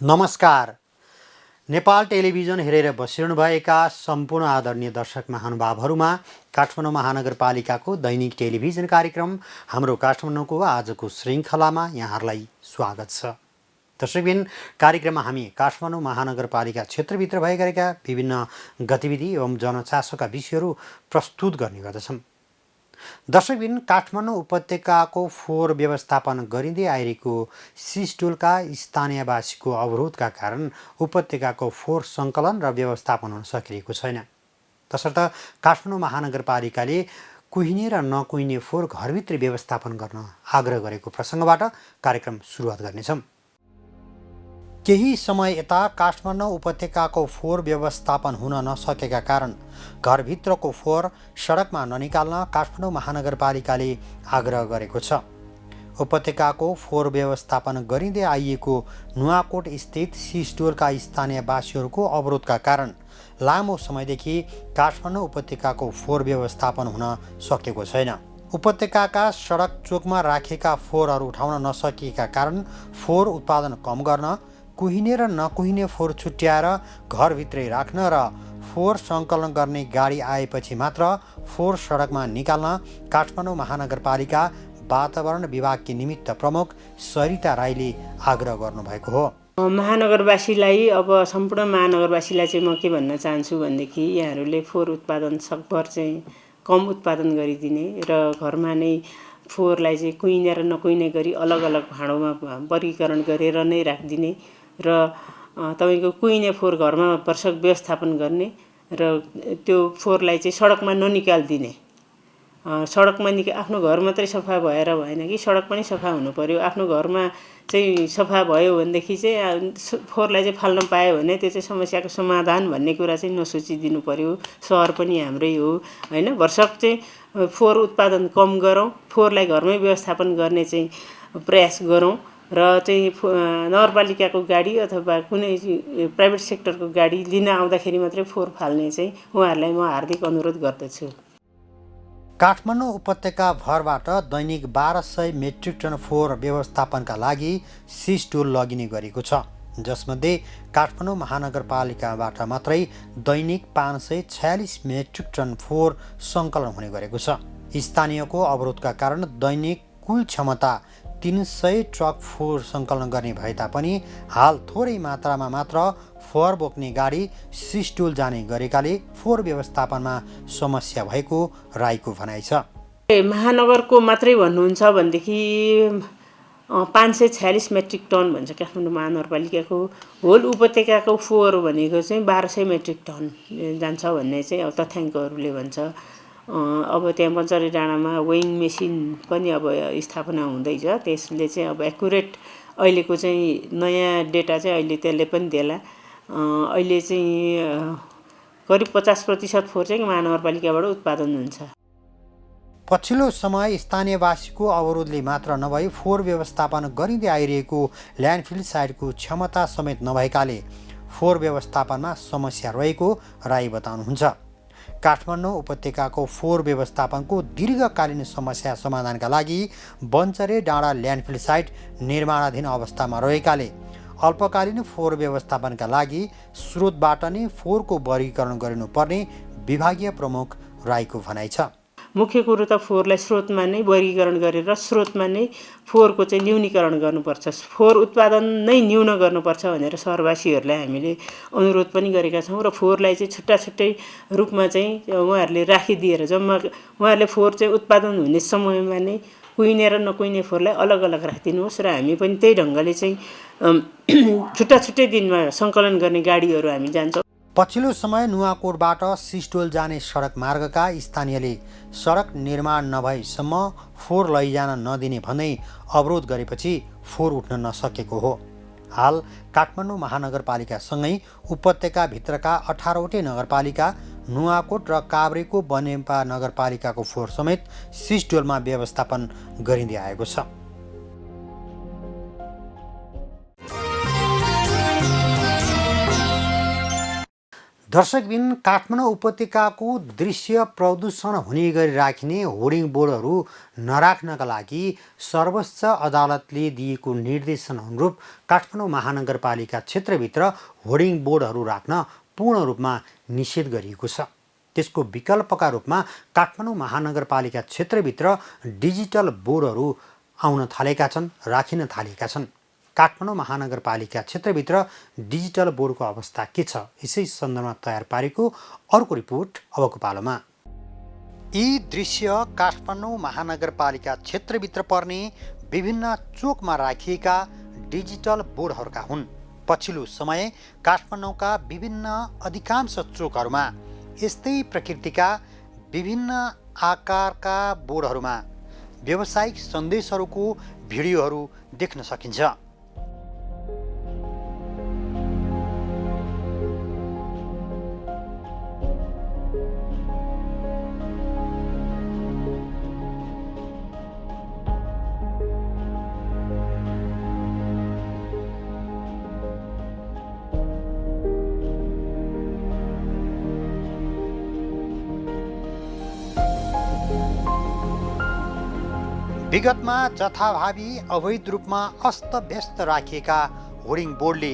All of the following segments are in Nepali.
नमस्कार। नेपाल टेलिभिजन हेरेर बसिरहनुभएका सम्पूर्ण आदरणीय दर्शक महानुभावहरूमा काठमाडौँ महानगरपालिकाको दैनिक टेलिभिजन कार्यक्रम हाम्रो काठमाडौँको आजको श्रृङ्खलामा यहाँहरूलाई स्वागत छ। दर्शकबिन, कार्यक्रममा हामी काठमाडौँ महानगरपालिका क्षेत्रभित्र भइरहेका विभिन्न गतिविधि एवं जनचासोका विषयहरू प्रस्तुत गर्ने गर्दछौँ। दर्शकबिन, काठमाडौँ उपत्यकाको फोहोर व्यवस्थापन गरिँदै आइरहेको सिसडोलका स्थानीयवासीको अवरोधका कारण उपत्यकाको फोहोर सङ्कलन र व्यवस्थापन हुन सकिरहेको छैन। तसर्थ काठमाडौँ महानगरपालिकाले कुहिने र नकुहिने फोहोर घरभित्र व्यवस्थापन गर्न आग्रह गरेको प्रसङ्गबाट कार्यक्रम सुरुवात गर्नेछौँ। केही समय यता काठमाडौँ उपत्यकाको फोहोर व्यवस्थापन हुन नसकेका कारण घरभित्रको फोहोर सडकमा ननिकाल्न काठमाडौँ महानगरपालिकाले आग्रह गरेको छ। उपत्यकाको फोहोर व्यवस्थापन गरिँदै आइएको नुवाकोट स्थित सिसडोलका स्थानीयवासीहरूको अवरोधका कारण लामो समयदेखि काठमाडौँ उपत्यकाको फोहोर व्यवस्थापन हुन सकेको छैन। उपत्यकाका सडक चोकमा राखेका फोहोरहरू उठाउन नसकेका कारण फोहोर उत्पादन कम गर्न, कुहिने र नकुहिने फोहोर छुट्याएर घरभित्रै राख्न र फोहोर सङ्कलन गर्ने गाडी आएपछि मात्र फोहोर सडकमा निकाल्न काठमाडौँ महानगरपालिका वातावरण विभागकी निमित्त प्रमुख सरिता राईले आग्रह गर्नुभएको हो। महानगरवासीलाई सम्पूर्ण महानगरवासीलाई चाहिँ म के भन्न चाहन्छु भनेदेखि यहाँहरूले फोहोर उत्पादन सकभर चाहिँ कम उत्पादन गरिदिने र घरमा नै फोहोरलाई चाहिँ कुहिने र नकुहिने गरी अलग अलग भाँडोमा वर्गीकरण गरेर नै राखिदिने र तपाईँको कुहिने फोहोर घरमा वर्षक व्यवस्थापन गर्ने र त्यो फोहोरलाई चाहिँ सडकमा ननिकालिदिने। सडकमा आफ्नो घर मात्रै सफा भएर भएन कि सडक पनि सफा हुनु पर्यो। आफ्नो घरमा चाहिँ सफा भयो भनेदेखि चाहिँ फोहोरलाई चाहिँ फाल्न पायो भने त्यो चाहिँ समस्याको समाधान भन्ने कुरा चाहिँ नसोचिदिनु पर्यो। सहर पनि हाम्रै हो होइन। वर्षक चाहिँ फोहोर उत्पादन कम गरौँ, फोहोरलाई घरमै व्यवस्थापन गर्ने चाहिँ प्रयास गरौँ र चाहिँ नगरपालिकाको गाडी अथवा कुनै प्राइभेट सेक्टरको गाडी लिन आउँदाखेरि मात्रै फोहोर फाल्ने चाहिँ उहाँहरूलाई म हार्दिक अनुरोध गर्दछु। काठमाडौँ उपत्यका भरबाट दैनिक 1200 मेट्रिक टन फोहोर व्यवस्थापनका लागि सिसडोल लगिने गरेको छ, जसमध्ये काठमाडौँ महानगरपालिकाबाट मात्रै दैनिक 546 मेट्रिक टन फोहोर सङ्कलन हुने गरेको छ। स्थानीयको अवरोधका कारण दैनिक कुल क्षमता 300 ट्रक फोहोर सङ्कलन गर्ने भए तापनि हाल थोरै मात्रामा मात्र फोहोर बोक्ने गाडी सिसडोल जाने गरेकाले फोहोर व्यवस्थापनमा समस्या भएको राईको भनाइ छ। महानगरको मात्रै भन्नुहुन्छ भनेदेखि 546 मेट्रिक टन भन्छ काठमाडौँ महानगरपालिकाको। होल उपत्यकाको फोहोर भनेको चाहिँ 1200 मेट्रिक टन जान्छ भन्ने चाहिँ तथ्याङ्कहरूले भन्छ। अब त्यहाँ बन्चरे डाँडामा वेइङ मेसिन पनि स्थापना हुँदैछ। त्यसले चाहिँ एकुरेट अहिलेको चाहिँ नयाँ डेटा चाहिँ अहिले त्यसले पनि देला। अहिले चाहिँ करिब 50% फोहोर चाहिँ महानगरपालिकाबाट उत्पादन हुन्छ। पछिल्लो समय स्थानीयवासीको अवरोधले मात्र नभई फोहोर व्यवस्थापन गरिँदै आइरहेको ल्यान्डफिल साइटको क्षमता समेत नभएकाले फोहोर व्यवस्थापनमा समस्या रहेको राई बताउनुहुन्छ। काठमाडौँ उपत्यकाको फोहोर व्यवस्थापनको दीर्घकालीन समस्या समाधानका लागि बन्चरे डाँडा ल्यान्डफिल साइट निर्माणाधीन अवस्थामा रहेकाले अल्पकालीन फोहोर व्यवस्थापनका लागि स्रोतबाट नै फोहोरको वर्गीकरण गर्नुपर्ने विभागीय प्रमुख राईको भनाइ छ। मुख्य कुरो त फोहोरलाई स्रोतमा नै वर्गीकरण गरेर स्रोतमा नै फोहोरको चाहिँ न्यूनीकरण गर्नुपर्छ। फोहोर उत्पादन नै न्यून गर्नुपर्छ भनेर सहरवासीहरूलाई हामीले अनुरोध पनि गरेका छौँ र फोहोरलाई चाहिँ छुट्टा छुट्टै रूपमा चाहिँ उहाँहरूले राखिदिएर जम्मा उहाँहरूले फोहोर चाहिँ उत्पादन हुने समयमा नै कुहिने र नकुहिने फोहोरलाई अलग अलग राखिदिनुहोस् र हामी पनि त्यही ढङ्गले चाहिँ छुट्टा छुट्टै दिनमा सङ्कलन गर्ने गाडीहरू हामी जान्छौँ। पछिल्लो समय नुवाकोटबाट सिसडोल जाने सडक मार्गका स्थानीयले सडक निर्माण नभएसम्म फोहोर लैजान नदिने भन्दै अवरोध गरेपछि फोहोर उठ्न नसकेको हो। हाल काठमाडौँ महानगरपालिकासँगै उपत्यकाभित्रका 18वटै नगरपालिका, नुवाकोट र काभ्रेको बनेपा नगरपालिकाको फोहोर समेत सिसडोलमा व्यवस्थापन गरिँदै आएको छ। दर्शकबिन काठमाडौँ उपत्यकाको दृश्य प्रदूषण हुने गरी राखिने होर्डिङ बोर्डहरू नराख्नका लागि सर्वोच्च अदालतले दिएको निर्देशन अनुरूप काठमाडौँ महानगरपालिका क्षेत्रभित्र होर्डिङ बोर्डहरू राख्न पूर्ण रूपमा निषेध गरिएको छ। त्यसको विकल्पका रूपमा काठमाडौँ महानगरपालिका क्षेत्रभित्र डिजिटल बोर्डहरू आउन थालेका छन्, राखिन थालेका छन्। काठमाडौँ महानगरपालिका क्षेत्रभित्र डिजिटल बोर्डको अवस्था के छ, यसै सन्दर्भमा तयार पारेको अर्को रिपोर्ट अबको पालोमा। यी दृश्य काठमाडौँ महानगरपालिका क्षेत्रभित्र पर्ने विभिन्न चोकमा राखिएका डिजिटल बोर्डहरूका हुन्। पछिल्लो समय काठमाडौँका विभिन्न अधिकांश चोकहरूमा यस्तै प्रकृतिका विभिन्न आकारका बोर्डहरूमा व्यावसायिक सन्देशहरूको भिडियोहरू देख्न सकिन्छ। विगतमा जथाभावी अवैध रूपमा अस्तव्यस्त राखिएका होर्डिङ बोर्डले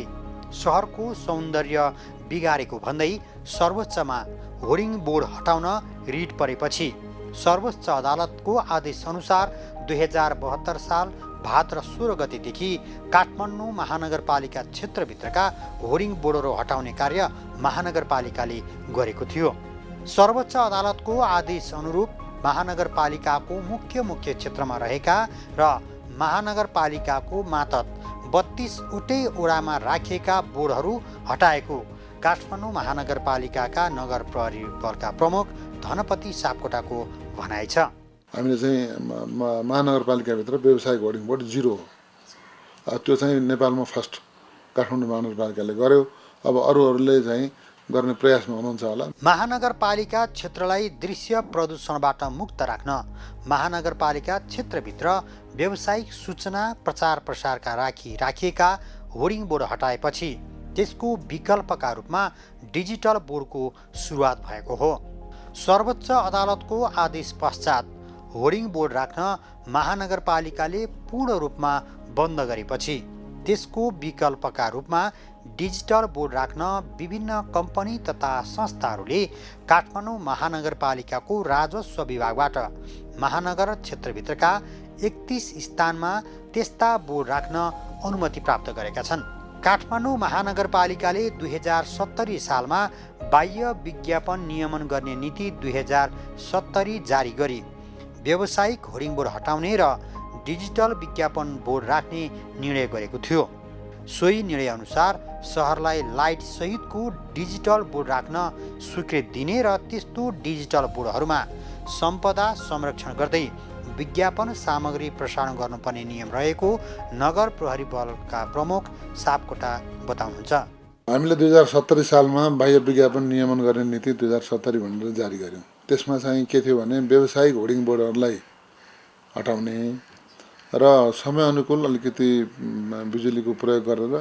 सहरको सौन्दर्य बिगारेको भन्दै सर्वोच्चमा होर्डिङ बोर्ड हटाउन रिट परेपछि सर्वोच्च अदालतको आदेश अनुसार 2072 साल भाद्र 16 गतेदेखि काठमाडौँ महानगरपालिका क्षेत्रभित्रका होर्डिङ बोर्डहरू हटाउने कार्य महानगरपालिकाले गरेको थियो। सर्वोच्च अदालतको आदेश अनुरूप महानगरपालिकाको मुख्य क्षेत्रमा रहेका र महानगरपालिकाको मातहत 32 वटै ओडामा राखिएका बोर्डहरू हटाएको काठमाडौँ महानगरपालिकाका नगर प्रहरी बलका प्रमुख धनपति सापकोटाको भनाइ छ। हामीले चाहिँ महानगरपालिकाभित्र व्यावसायिक होर्डिङ बोर्ड 0 हो। त्यो चाहिँ नेपालमा फर्स्ट काठमाडौँ महानगरपालिकाले गर्यो। अब अरूहरूले चाहिँ गर्ने प्रयासमा हुनुहुन्छ होला। महानगरपालिका क्षेत्रलाई दृश्य प्रदूषणबाट मुक्त राख्न महानगरपालिका क्षेत्रभित्र व्यावसायिक सूचना प्रचार प्रसारका राखिएका होर्डिङ बोर्ड हटाएपछि त्यसको विकल्पका रूपमा डिजिटल बोर्डको सुरुवात भएको हो। सर्वोच्च अदालतको आदेश पश्चात होर्डिङ बोर्ड राख्न महानगरपालिकाले पूर्ण रूपमा बन्द गरेपछि त्यसको विकल्पका रूपमा डिजिटल बोर्ड राख्न विभिन्न कम्पनी तथा संस्थाहरूले काठमाडौँ महानगरपालिकाको राजस्व विभागबाट महानगर क्षेत्रभित्रका 31 स्थानमा त्यस्ता बोर्ड राख्न अनुमति प्राप्त गरेका छन्। काठमाडौँ महानगरपालिकाले 2070 सालमा बाह्य विज्ञापन नियमन गर्ने नीति 2070 जारी गरी व्यावसायिक होर्डिङ बोर्ड हटाउने र डिजिटल विज्ञापन बोर्ड राख्ने निर्णय गरेको थियो। सोही निर्णय अनुसार सहरलाई लाइट सहितको डिजिटल बोर्ड राख्न स्वीकृति दिने र त्यस्तो डिजिटल बोर्डहरूमा सम्पदा संरक्षण गर्दै विज्ञापन सामग्री प्रसारण गर्नुपर्ने नियम रहेको नगर प्रहरी बलका प्रमुख सापकोटा बताउनुहुन्छ। हामीले 2070 सालमा बाह्य विज्ञापन नियमन गर्ने नीति 2070 भनेर जारी गर्यौँ। त्यसमा चाहिँ के थियो भने व्यावसायिक होर्डिङ बोर्डहरूलाई हटाउने र समय अनुकूल अलिकति बिजुलीको प्रयोग गरेर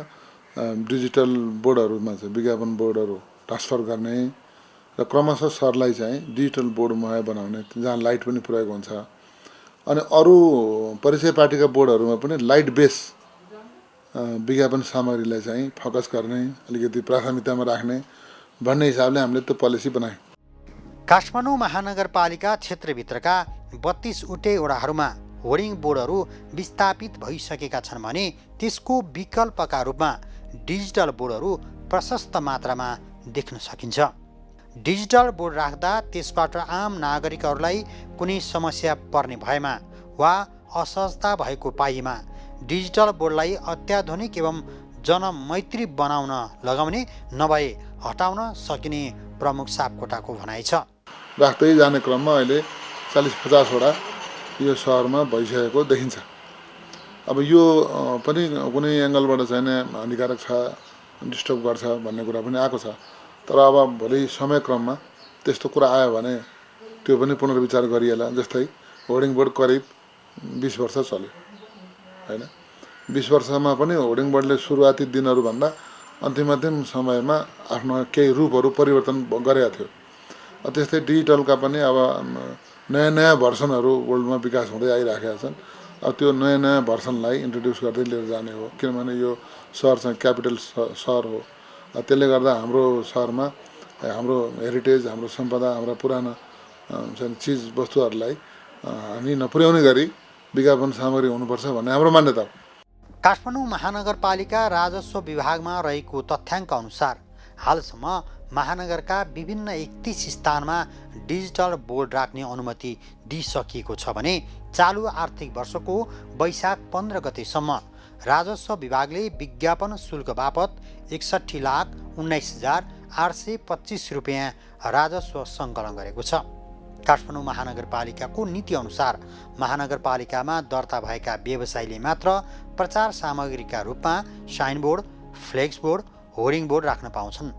डिजिटल बोर्डहरूमा चाहिँ विज्ञापन बोर्डहरू ट्रान्सफर गर्ने र क्रमशः सहरलाई चाहिँ डिजिटल बोर्डमय बनाउने जहाँ लाइट पनि प्रयोग हुन्छ। अनि अरू परिचय पार्टीका बोर्डहरूमा पनि लाइट बेस विज्ञापन सामग्रीलाई चाहिँ फोकस गर्ने, अलिकति प्राथमिकतामा राख्ने भन्ने हिसाबले हामीले त्यो पोलिसी बनायौँ। काठमाडौँ महानगरपालिका क्षेत्रभित्रका 32 वटै ओडाहरूमा होर्डिङ बोर्डहरू विस्थापित भइसकेका छन् भने त्यसको विकल्पका रूपमा डिजिटल बोर्डहरू प्रशस्त मात्रामा देख्न सकिन्छ। डिजिटल बोर्ड राख्दा त्यसबाट आम नागरिकहरूलाई कुनै समस्या पर्ने भएमा वा असहजता भएको पाइएमा डिजिटल बोर्डलाई अत्याधुनिक एवं जनमैत्री बनाउन लगाउने नभए हटाउन सकिने प्रमुख सापकोटाको भनाइ छ। राख्दै जाने क्रममा अहिले 40-50 वटा यो सहरमा भइसकेको देखिन्छ। अब यो पनि कुनै एङ्गलबाट चाहिँ हानिकारक छ, डिस्टर्ब गर्छ भन्ने कुरा पनि आएको छ। तर अब भोलि समय क्रममा त्यस्तो कुरा आयो भने त्यो पनि पुनर्विचार गरिएला। जस्तै होर्डिङ बोर्ड करिब 20 वर्ष चल्यो हैन। 20 वर्षमा पनि होर्डिङ बोर्डले सुरुवाती दिनहरूभन्दा अन्तिम समयमा आफ्नो केही रूपहरू परिवर्तन गरेका थियो। त्यस्तै डिजिटलका पनि अब नयाँ भर्सनहरू वर्ल्डमा विकास हुँदै आइराखेका छन्। त्यो नयाँ भर्सनलाई इन्ट्रोड्युस गर्दै लिएर जाने हो, किनभने यो सहर चाहिँ क्यापिटल सहर हो। त्यसले गर्दा हाम्रो सहरमा हाम्रो हेरिटेज, हाम्रो सम्पदा, हाम्रा पुराना चिज वस्तुहरूलाई हानि नपुर्याउने गरी विज्ञापन सामग्री हुनुपर्छ भन्ने हाम्रो मान्यता हो। काठमाडौँ महानगरपालिका राजस्व विभागमा रहेको तथ्याङ्क अनुसार हालसम्म महानगरका विभिन्न 31 स्थानमा डिजिटल बोर्ड राख्ने अनुमति दिइसकिएको छ भने चालु आर्थिक वर्षको वैशाख 15 गतेसम्म राजस्व विभागले विज्ञापन शुल्क बापत 61,19,825 रुपियाँ राजस्व सङ्कलन गरेको छ। काठमाडौँ महानगरपालिकाको नीति अनुसार महानगरपालिकामा दर्ता भएका व्यवसायीले मात्र प्रचार सामग्रीका रूपमा signboard, flex board, hoarding board राख्न पाउँछन्।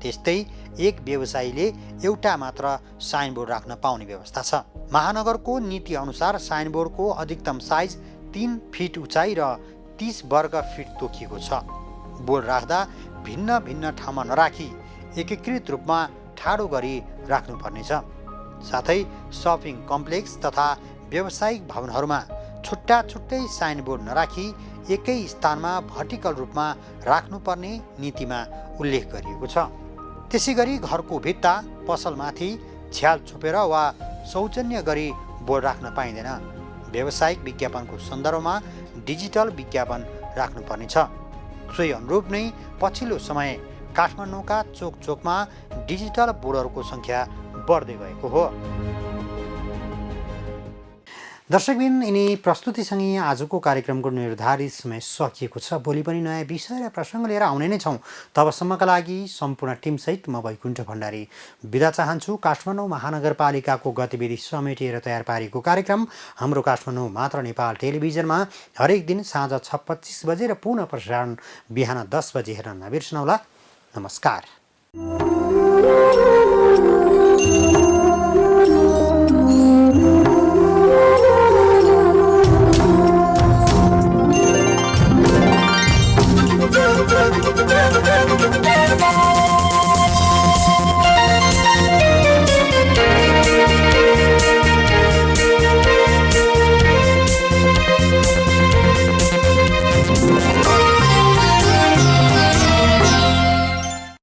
त्यस्तै एक व्यवसायीले एउटा मात्र साइनबोर्ड राख्न पाउने व्यवस्था छ। महानगरको नीति अनुसार साइनबोर्डको अधिकतम साइज 3 फिट उचाइ र 30 वर्ग फिट तोकिएको छ। बोर्ड राख्दा भिन्न भिन्न ठाउँमा नराखी एकीकृत रूपमा ठाडो गरी राख्नुपर्नेछ। साथै सपिङ कम्प्लेक्स तथा व्यावसायिक भवनहरूमा छुट्टा छुट्टै साइनबोर्ड नराखी एकै स्थानमा भर्टिकल रूपमा राख्नुपर्ने नीतिमा उल्लेख गरिएको छ। त्यसै गरी घरको भित्ता, पसलमाथि छ्याल छोपेर वा सौजन्य गरी बोर्ड राख्न पाइँदैन। व्यावसायिक विज्ञापनको सन्दर्भमा डिजिटल विज्ञापन राख्नुपर्नेछ। सोही अनुरूप नै पछिल्लो समय काठमाडौँका चोक चोकमा डिजिटल बोर्डहरूको सङ्ख्या बढ्दै गएको हो। दर्शकबिन, यिनी प्रस्तुतिसँगै आजको कार्यक्रमको निर्धारित समय सकिएको छ। भोलि पनि नयाँ विषय र प्रसङ्ग लिएर आउने नै छौँ। तबसम्मका लागि सम्पूर्ण टिमसहित म वैकुण्ठ भण्डारी बिदा चाहन्छु। काठमाडौँ महानगरपालिकाको गतिविधि समेटेर तयार पारेको कार्यक्रम हाम्रो काठमाडौँ मात्र नेपाल टेलिभिजनमा हरेक दिन साँझ 6:25 बजे र पुनः प्रसारण बिहान 10 बजे हेर्न नबिर्सनुहोला। नमस्कार।